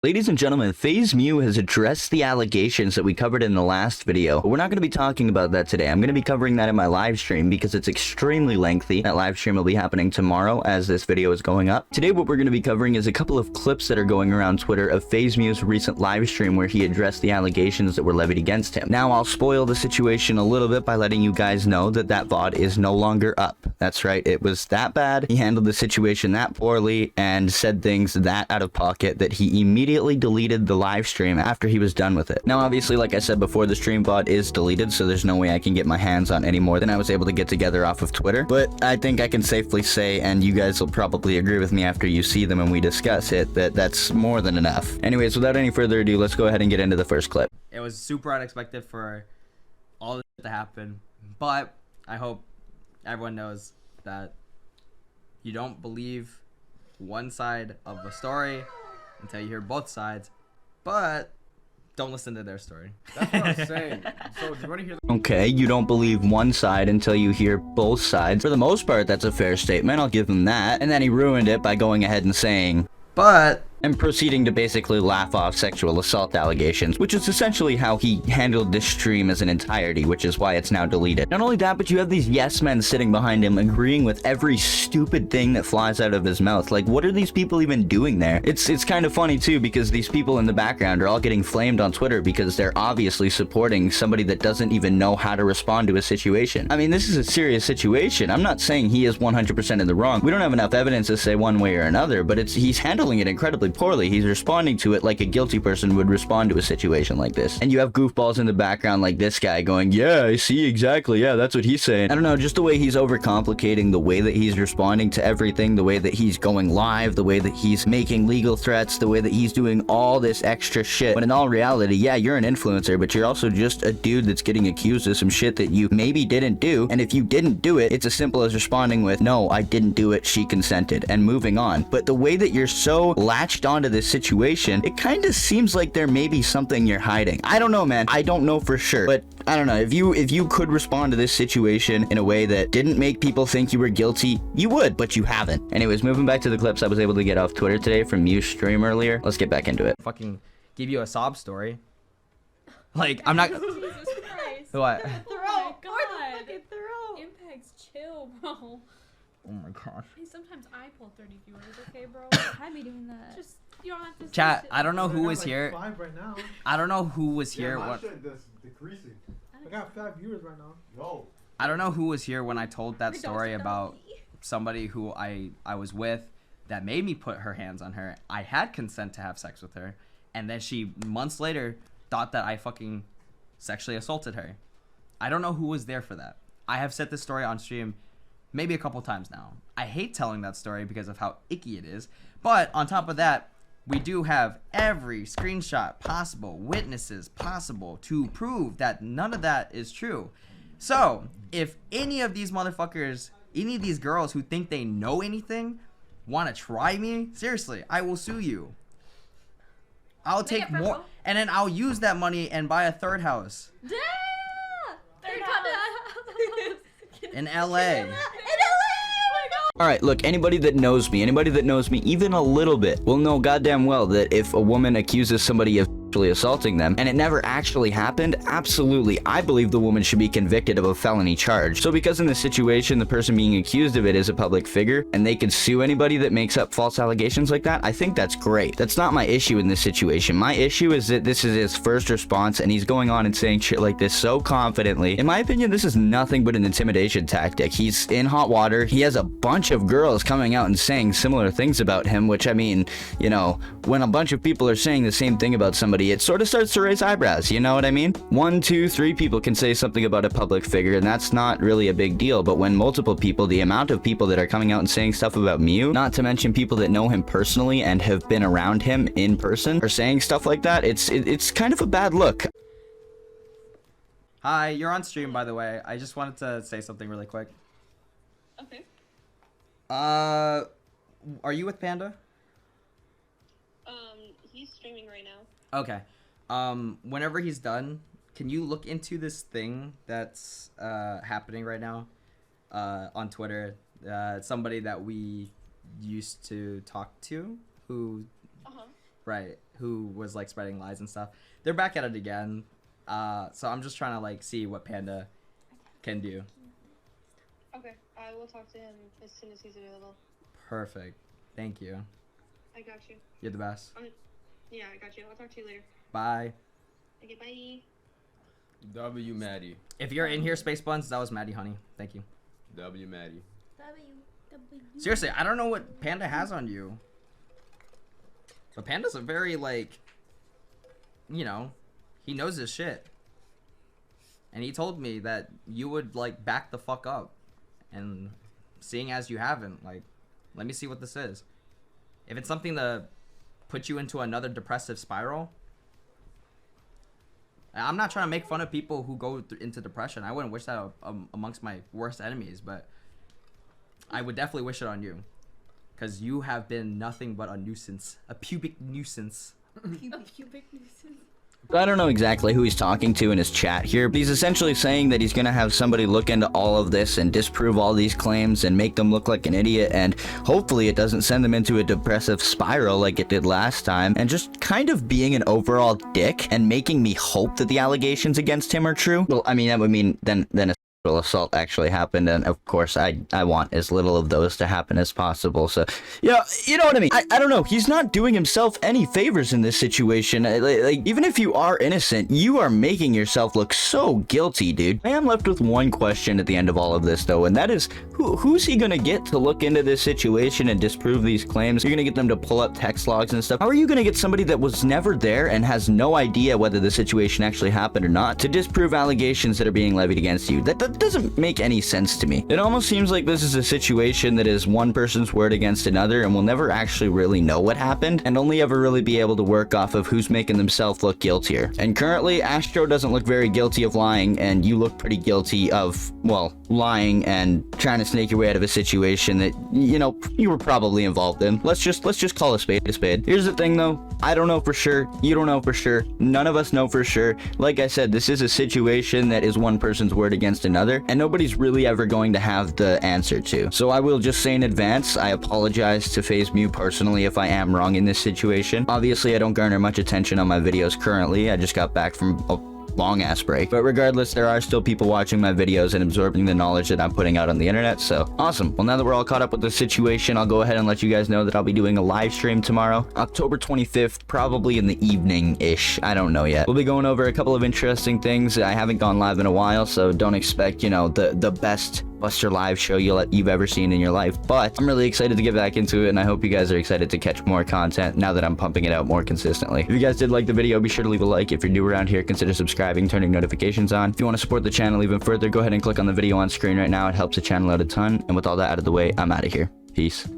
Ladies and gentlemen, Faze Mew has addressed the allegations that we covered in the last video, but we're not going to be talking about that today. I'm going to be covering that in my live stream because it's extremely lengthy. That live stream will be happening tomorrow as this video is going up. Today, what we're going to be covering is a couple of clips that are going around Twitter of Faze Mew's recent live stream where he addressed the allegations that were levied against him. Now, I'll spoil the situation a little bit by letting you guys know that that VOD is no longer up. That's right, it was that bad. He handled the situation that poorly and said things that out of pocket that he immediately deleted the live stream after he was done with it. Now, obviously, like I said before, the stream VOD is deleted, so there's no way I can get my hands on any more than I was able to get together off of Twitter. But I think I can safely say, and you guys will probably agree with me after you see them and we discuss it, that that's more than enough. Anyways, without any further ado, let's go ahead and get into the first clip. It was super unexpected for all this to happen, but I hope everyone knows that you don't believe one side of a story until you hear both sides, but don't listen to their story. That's what I'm saying. So, do you want to hear Okay, you don't believe one side until you hear both sides. For the most part, that's a fair statement. I'll give him that. And then he ruined it by going ahead and saying, but and proceeding to basically laugh off sexual assault allegations, which is essentially how he handled this stream as an entirety, which is why it's now deleted. Not only that, but you have these yes men sitting behind him agreeing with every stupid thing that flies out of his mouth. Like, what are these people even doing there? It's kind of funny too, because these people in the background are all getting flamed on Twitter because they're obviously supporting somebody that doesn't even know how to respond to a situation. I mean, this is a serious situation. I'm not saying he is 100% in the wrong. We don't have enough evidence to say one way or another, but he's handling it incredibly poorly. He's responding to it like a guilty person would respond to a situation like this. And you have goofballs in the background like this guy going, yeah, I see exactly. Yeah, that's what he's saying. I don't know, just the way he's overcomplicating the way that he's responding to everything, the way that he's going live, the way that he's making legal threats, the way that he's doing all this extra shit. But in all reality, yeah, you're an influencer, but you're also just a dude that's getting accused of some shit that you maybe didn't do. And if you didn't do it, it's as simple as responding with, no, I didn't do it, she consented, and moving on. But the way that you're so latched onto this situation, it kind of seems like there may be something you're hiding. I don't know, man. I don't know for sure, but I don't know. If you could respond to this situation in a way that didn't make people think you were guilty, you would, but you haven't. Anyways, moving back to the clips I was able to get off Twitter today from Mew's stream earlier. Let's get back into it. fucking give you a sob story. Like, I'm not. Jesus Christ. What? Oh my god. Impact's chill, bro. Oh my gosh. Hey, sometimes I pull 30 viewers, okay, bro? I be doing that. Just, you don't have to. Chat, sit- I don't know who I was got here. like 5 right now. I don't know who was here. Yeah, my What? shit is decreasing. I got 5 viewers right now. Yo. I don't know who was here when I told that Don't story stop about me. somebody who I was with that made me put her hands on her. I had consent to have sex with her, and then she months later thought that I fucking sexually assaulted her. I don't know who was there for that. I have said this story on stream maybe a couple times now. I hate telling that story because of how icky it is, but on top of that, we do have every screenshot possible, witnesses possible to prove that none of that is true. So, if any of these motherfuckers, any of these girls who think they know anything, want to try me, seriously, I will sue you. I'll take it more, purple. and then I'll use that money and buy a third house Yeah! Third house. in LA. Alright, look, anybody that knows me even a little bit, will know goddamn well that if a woman accuses somebody of sexually assaulting them and it never actually happened, absolutely, I believe the woman should be convicted of a felony charge. So because in this situation, the person being accused of it is a public figure and they could sue anybody that makes up false allegations like that, I think that's great. That's not my issue in this situation. My issue is that this is his first response and he's going on and saying shit like this so confidently. In my opinion, this is nothing but an intimidation tactic. He's in hot water. He has a bunch of girls coming out and saying similar things about him, which, I mean, you know, when a bunch of people are saying the same thing about somebody, it sort of starts to raise eyebrows, you know what I mean? 1, 2, 3 people can say something about a public figure, and that's not really a big deal, but when multiple people, the amount of people that are coming out and saying stuff about Mew, not to mention people that know him personally and have been around him in person, are saying stuff like that, it's kind of a bad look. Hi, you're on stream, by the way. I just wanted to say something really quick. Okay. Are you with Panda? He's streaming right now. Okay. Whenever he's done, can you look into this thing that's happening right now on Twitter? Somebody that we used to talk to who Uh-huh. right, who was like spreading lies and stuff. They're back at it again. So I'm just trying to like see what Panda can do. Okay, I will talk to him as soon as he's available. Perfect. Thank you. I got you. You're the best. Yeah, I got you. I'll talk to you later. Bye. Okay, bye. W Maddie. If you're in here, Space Buns, that was Maddie, honey. Thank you. W Maddie. Seriously, I don't know what Panda has on you. But Panda's a very, like, you know, he knows his shit. And he told me that you would, like, back the fuck up. And seeing as you haven't, like, let me see what this is. If it's something to put you into another depressive spiral, I'm not trying to make fun of people who go into depression. I wouldn't wish that amongst my worst enemies, but I would definitely wish it on you. Because you have been nothing but a nuisance. A pubic nuisance. A pubic nuisance. I don't know exactly who he's talking to in his chat here, but he's essentially saying that he's gonna have somebody look into all of this and disprove all these claims and make them look like an idiot, and hopefully it doesn't send them into a depressive spiral like it did last time, and just kind of being an overall dick and making me hope that the allegations against him are true. Well, I mean, that would mean then a sexual assault actually happened, and of course I want as little of those to happen as possible. So yeah, you know what I mean. I don't know, he's not doing himself any favors in this situation. Like, even if you are innocent, you are making yourself look so guilty, dude. I am left with one question at the end of all of this though, and that is who's he gonna get to look into this situation and disprove these claims? You're gonna get them to pull up text logs and stuff. How are you gonna get somebody that was never there and has no idea whether the situation actually happened or not to disprove allegations that are being levied against you? That doesn't make any sense to me. It almost seems like this is a situation that is one person's word against another, and we'll never actually really know what happened, and only ever really be able to work off of who's making themselves look guiltier. And currently, Ashtro doesn't look very guilty of lying, and you look pretty guilty of, well, lying and trying to snake your way out of a situation that, you know, you were probably involved in. Let's just call a spade a spade. Here's the thing though, I don't know for sure, you don't know for sure, none of us know for sure. Like I said, this is a situation that is one person's word against another, and nobody's really ever going to have the answer to. So I will just say in advance, I apologize to Faze Mew personally if I am wrong in this situation. Obviously, I don't garner much attention on my videos currently. I just got back from a long ass break, but regardless, there are still people watching my videos and absorbing the knowledge that I'm putting out on the internet. So awesome. Well, now that we're all caught up with the situation, I'll go ahead and let you guys know that I'll be doing a live stream tomorrow, October 25th, probably in the evening-ish. I don't know yet. We'll be going over a couple of interesting things. I haven't gone live in a while, so don't expect, you know, the best BusterLIVE show you've ever seen in your life, but I'm really excited to get back into it, and I hope you guys are excited to catch more content now that I'm pumping it out more consistently. If you guys did like the video, be sure to leave a like. If you're new around here, consider subscribing, turning notifications on. If you want to support the channel even further, go ahead and click on the video on screen right now. It helps the channel out a ton, and with all that out of the way, I'm out of here. Peace.